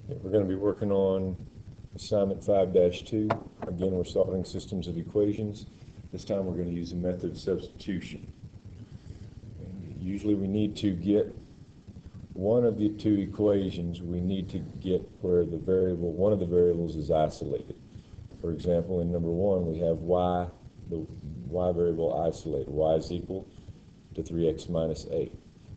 We're going to be working on assignment 5-2. Again, we're solving systems of equations. This time we're going to use the method of substitution. And usually we need to get one of the two equations, we need to get where the variable, one of the variables is isolated. For example, in number 1 we have y, the y variable isolated. Y is equal to 3x minus 8.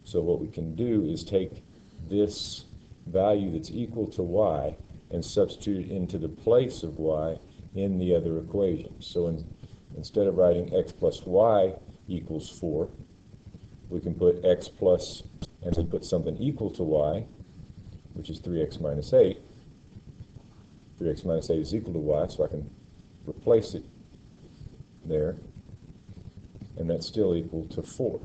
So what we can do is take this value that's equal to y and substitute it into the place of y in the other equation. So instead of writing x plus y equals 4, we can put x plus, and then put something equal to y, which is 3x minus 8. 3x minus 8 is equal to y, so I can replace it there, and that's still equal to 4.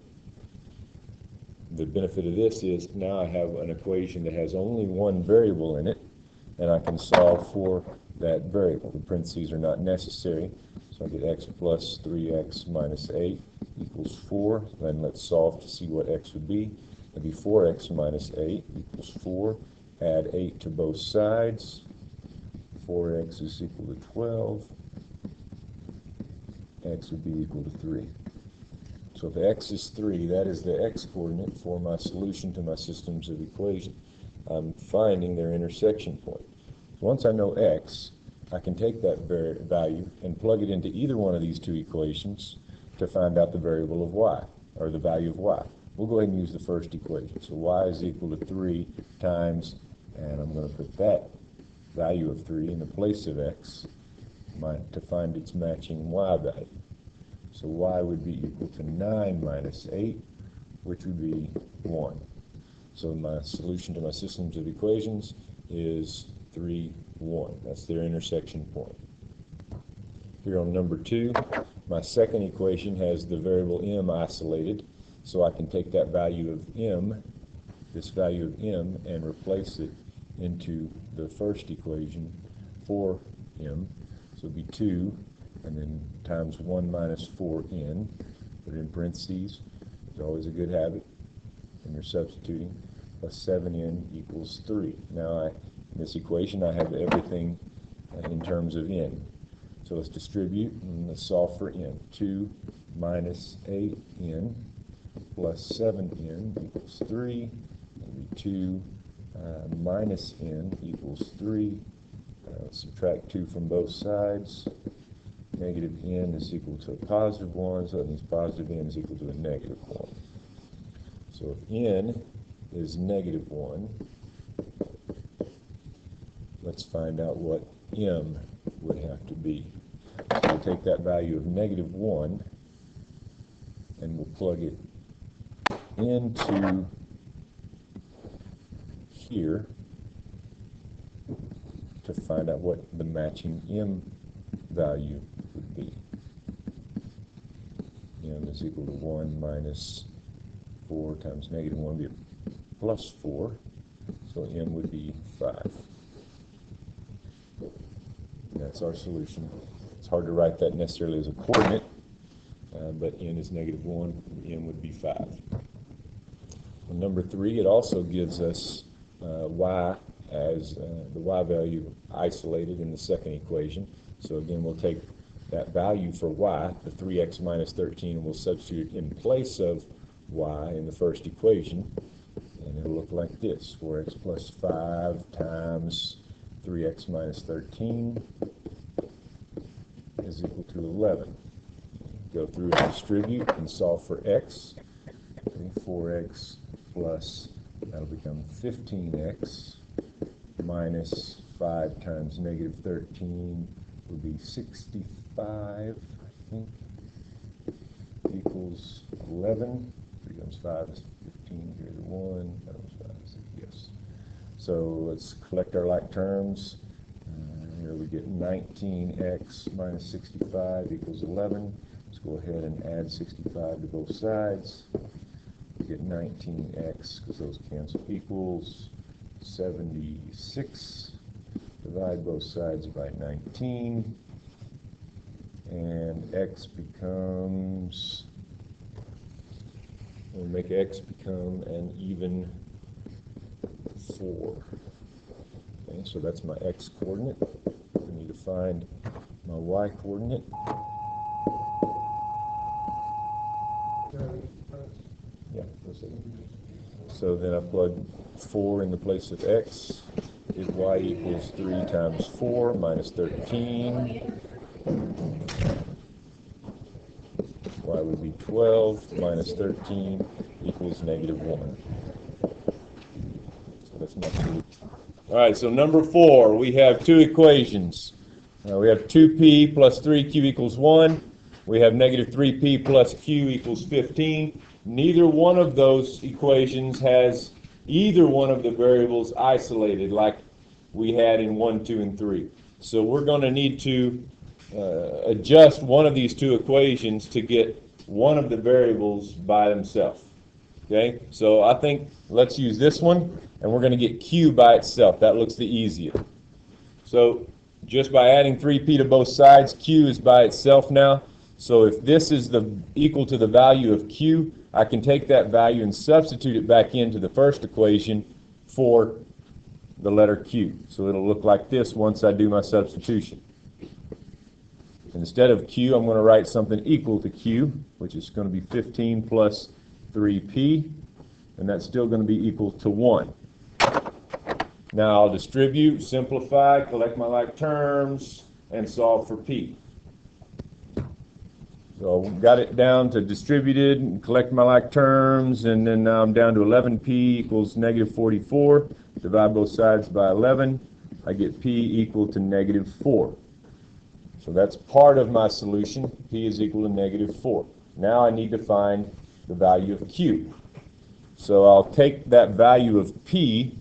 The benefit of this is now I have an equation that has only one variable in it, and I can solve for that variable. The parentheses are not necessary, so I get x plus 3x minus 8 equals 4. Then let's solve to see what x would be. It'd be 4x minus 8 equals 4. Add 8 to both sides. 4x is equal to 12. X would be equal to 3. So if x is 3, that is the x-coordinate for my solution to my systems of equation. I'm finding their intersection point. So once I know x, I can take that value and plug it into either one of these two equations to find out the variable of y, or the value of y. We'll go ahead and use the first equation. So y is equal to 3 times, and I'm going to put that value of 3 in the place of x to find its matching y value. So y would be equal to 9 minus 8, which would be 1. So my solution to my systems of equations is 3, 1. That's their intersection point. Here on number 2, my second equation has the variable m isolated, so I can take that value of m, this value of m, and replace it into the first equation for m. So it would be 2, and then times 1 minus 4n, put it in parentheses. It's always a good habit when you're substituting, plus 7n equals 3. Now in this equation I have everything in terms of n. So let's distribute and let's solve for n. 2 minus 8n plus 7n equals 3. It'll be 2 minus n equals 3. Subtract 2 from both sides. Negative n is equal to a positive 1, so that means positive n is equal to a negative 1. So if n is negative 1, let's find out what m would have to be. So we'll take that value of negative 1 and we'll plug it into here to find out what the matching m value would be. M is equal to 1 minus 4 times negative 1 would be plus 4, so m would be 5. And that's our solution. It's hard to write that necessarily as a coordinate, but n is negative 1, m would be 5. On number 3, it also gives us y as the y value isolated in the second equation. So again, we'll take that value for y, the 3x minus 13, and we'll substitute in place of y in the first equation. And it'll look like this: 4x plus 5 times 3x minus 13 is equal to 11. Go through and distribute and solve for x. Okay, 4x plus, that'll become 15x minus 5 times negative 13 would be 65, I think, equals 11. 3 times 5 is 15, here's 1, times 5 is 6, yes. So let's collect our like terms. Here we get 19x minus 65 equals 11. Let's go ahead and add 65 to both sides. We get 19x, because those cancel, equals 76. Divide both sides by 19, and x becomes, we'll make x become an even 4. Okay, so that's my x coordinate. I need to find my y coordinate. Yeah, so then I plug 4 in the place of x. If y equals 3 times 4 minus 13. Y would be 12 minus 13 equals -1. So that's my solution. All right, so number 4, we have two equations. We have 2p plus 3q equals 1. We have -3p plus q equals 15. Neither one of those equations has either one of the variables isolated like we had in 1, 2, and 3. So we're going to need to adjust one of these two equations to get one of the variables by themselves. Okay, so I think let's use this one, and we're going to get q by itself. That looks the easiest. So just by adding 3p to both sides, q is by itself now. So if this is equal to the value of q, I can take that value and substitute it back into the first equation for the letter q. So it'll look like this once I do my substitution. Instead of q, I'm going to write something equal to q, which is going to be 15 plus 3p, and that's still going to be equal to 1. Now I'll distribute, simplify, collect my like terms, and solve for p. So we've got it down to distributed and collect my like terms, and then now I'm down to 11p equals -44. Divide both sides by 11. I get p equal to -4. So that's part of my solution. P is equal to -4. Now I need to find the value of q. So I'll take that value of p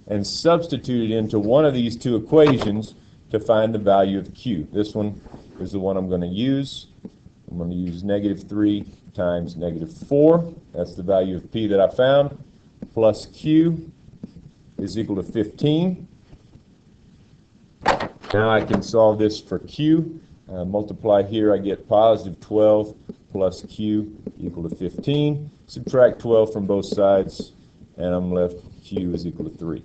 and substitute it into one of these two equations to find the value of q. This one is the one I'm going to use. I'm going to use -3 times -4. That's the value of p that I found. Plus q is equal to 15. Now I can solve this for q. Multiply here, I get positive 12 plus q equal to 15. Subtract 12 from both sides, and I'm left q is equal to 3.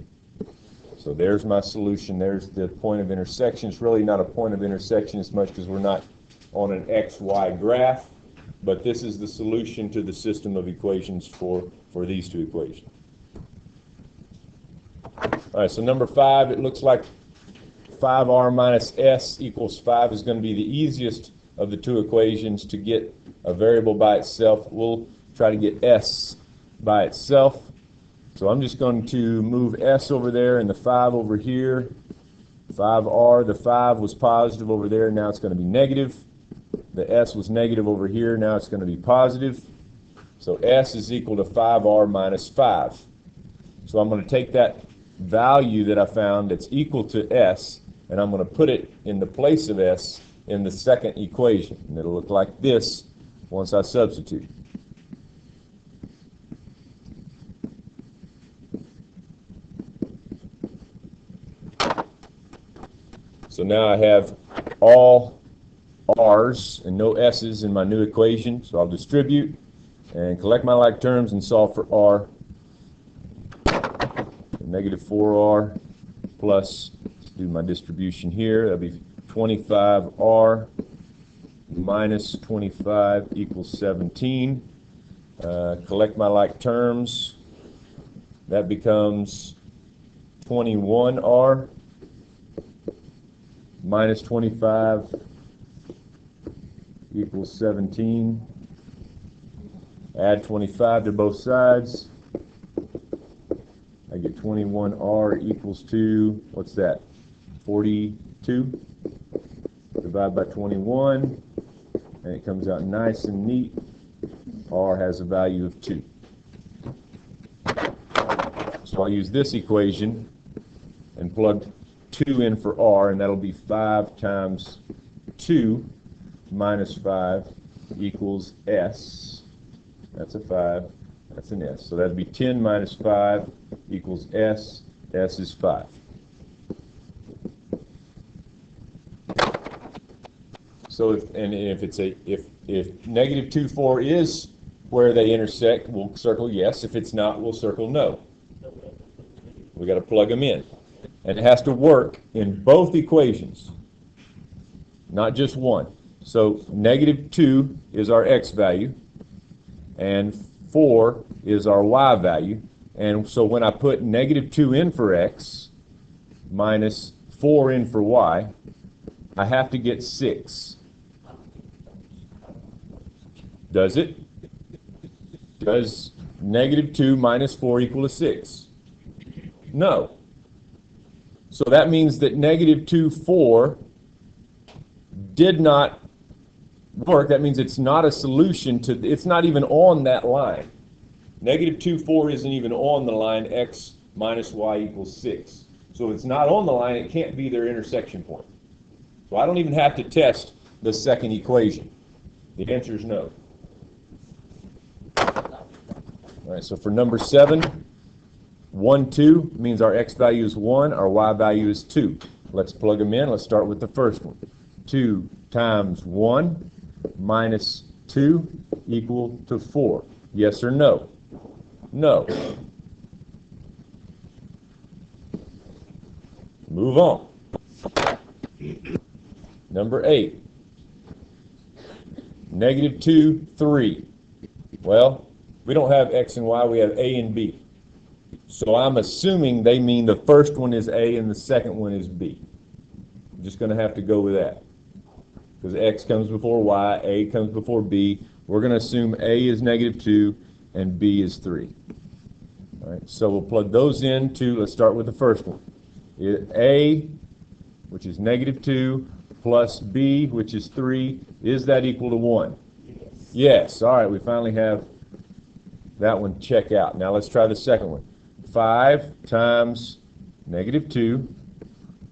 So there's my solution. There's the point of intersection. It's really not a point of intersection as much as we're not on an XY graph, but this is the solution to the system of equations for these two equations. All right, so number 5, it looks like 5r minus s equals 5 is going to be the easiest of the two equations to get a variable by itself. We'll try to get s by itself. So I'm just going to move s over there and the 5 over here. 5r, the 5 was positive over there, now it's going to be negative. The s was negative over here, now it's going to be positive. So s is equal to 5r minus 5. So I'm going to take that value that I found that's equal to s, and I'm going to put it in the place of s in the second equation. And it'll look like this once I substitute. So now I have all r's and no s's in my new equation. So I'll distribute and collect my like terms and solve for r. -4r plus, let's do my distribution here, that'll be 25r minus 25 equals 17. Collect my like terms, that becomes 21r minus 25 equals 17. Add 25 to both sides. I get 21r equals to, what's that, 42? Divide by 21, and it comes out nice and neat. R has a value of 2. So I'll use this equation and plug 2 in for r, and that'll be 5 times 2 minus 5 equals s. That's a 5. That's an s. So that'd be 10 minus 5 equals s. S is 5. So if -2, 4 is where they intersect, we'll circle yes. If it's not, we'll circle no. We got to plug them in. And it has to work in both equations, not just one. So negative 2 is our x value, and 4 is our y value. And so when I put negative 2 in for x minus 4 in for y, I have to get 6. Does it? Does negative 2 minus 4 equal to 6? No. So that means that negative 2, 4 did not work. That means it's not a solution to, it's not even on that line. Negative 2, 4 isn't even on the line x minus y equals 6. So if it's not on the line, it can't be their intersection point. So I don't even have to test the second equation. The answer is no. All right, so for number 7, 1, 2 means our x value is 1, our y value is 2. Let's plug them in. Let's start with the first one. 2 times 1 minus 2 equal to 4. Yes or no? No. Move on. Number 8. Negative 2, 3. Well, we don't have x and y, we have a and b. So I'm assuming they mean the first one is a and the second one is b. I'm just going to have to go with that. Because x comes before y, a comes before b. We're going to assume a is negative 2 and b is 3. All right, so we'll plug those into, let's start with the first one. A, which is negative 2, plus b, which is 3, is that equal to 1? Yes. All right, we finally have that one check out. Now let's try the second one. 5 times negative 2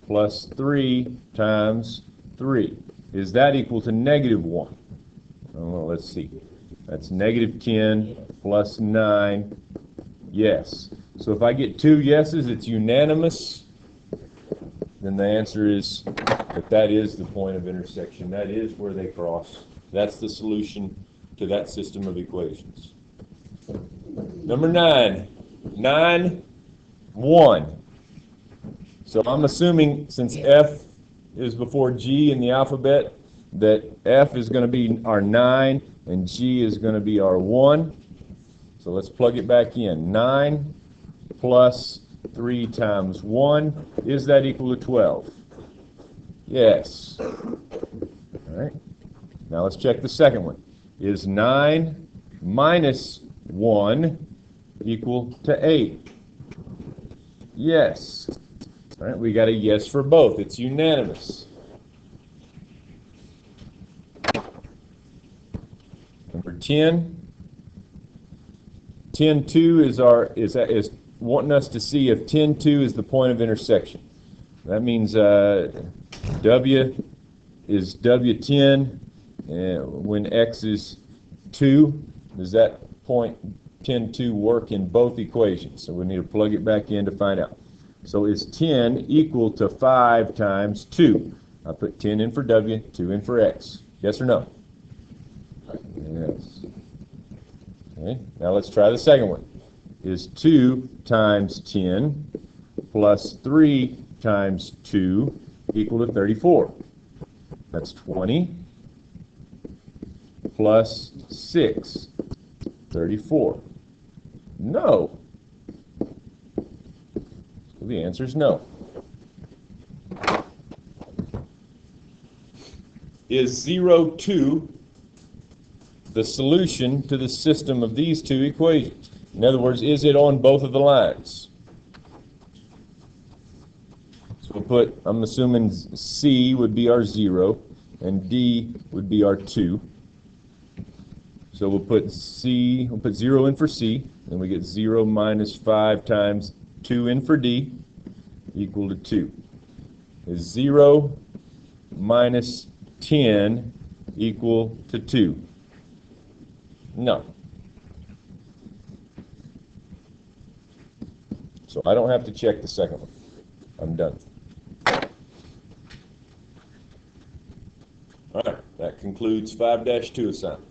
plus 3 times 3. Is that equal to negative 1? Well, let's see. That's negative 10 plus 9. Yes. So if I get 2 yeses, it's unanimous. Then the answer is that is the point of intersection. That is where they cross. That's the solution to that system of equations. Number 9. 9, 1. So I'm assuming since F is before G in the alphabet, that F is going to be our 9 and G is going to be our 1. So let's plug it back in. 9 plus 3 times 1, is that equal to 12? Yes. All right. Now let's check the second one. Is 9 minus 1 equal to 8? Yes. All right, we got a yes for both. It's unanimous. Number 10. 10-2 is wanting us to see if 10-2 is the point of intersection. That means W is W10 when X is 2. Does that point 10-2 work in both equations? So we need to plug it back in to find out. So is 10 equal to 5 times 2? I put 10 in for W, 2 in for X. Yes or no? Yes. Okay, now let's try the second one. Is 2 times 10 plus 3 times 2 equal to 34? That's 20 plus 6, 34. No. So the answer is no. Is 0, 2 the solution to the system of these two equations? In other words, is it on both of the lines? So we'll put, I'm assuming C would be our 0 and D would be our 2. So we'll put 0 in for C, and we get 0 minus 5 times 2 in for D equal to 2. Is 0 minus 10 equal to 2? No. So I don't have to check the second one. I'm done. All right, that concludes 5-2 assignment.